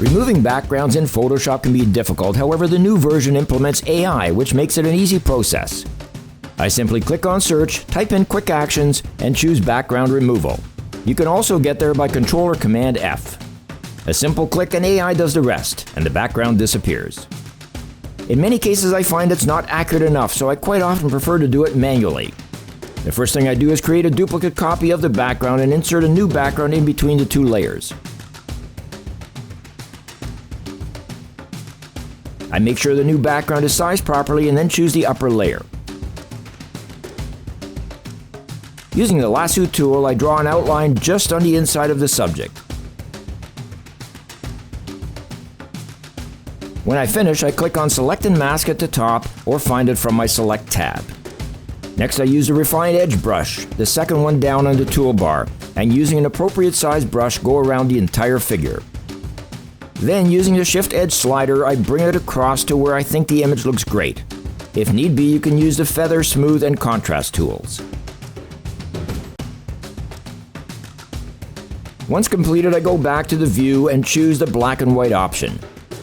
Removing backgrounds in Photoshop can be difficult, however the new version implements AI, which makes it an easy process. I simply click on Search, type in Quick Actions, and choose Background Removal. You can also get there by Control or Command F. A simple click and AI does the rest, and the background disappears. In many cases I find it's not accurate enough, so I quite often prefer to do it manually. The first thing I do is create a duplicate copy of the background and insert a new background in between the two layers. I make sure the new background is sized properly and then choose the upper layer. Using the lasso tool, I draw an outline just on the inside of the subject. When I finish, I click on Select and Mask at the top or find it from my Select tab. Next, I use the Refine Edge brush, the second one down on the toolbar, and using an appropriate size brush, go around the entire figure. Then, using the Shift Edge slider, I bring it across to where I think the image looks great. If need be, you can use the Feather, Smooth, and Contrast tools. Once completed, I go back to the view and choose the black and white option.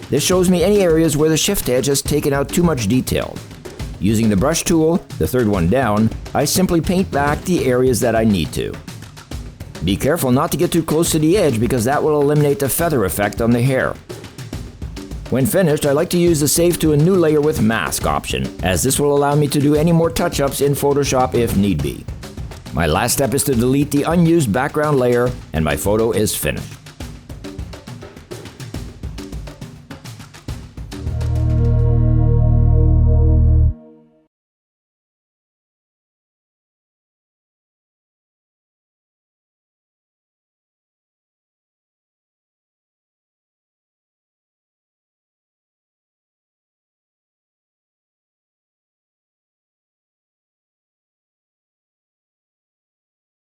This shows me any areas where the Shift Edge has taken out too much detail. Using the brush tool, the third one down, I simply paint back the areas that I need to. Be careful not to get too close to the edge because that will eliminate the feather effect on the hair. When finished, I like to use the Save to a New Layer with Mask option, as this will allow me to do any more touch-ups in Photoshop if need be. My last step is to delete the unused background layer, and my photo is finished.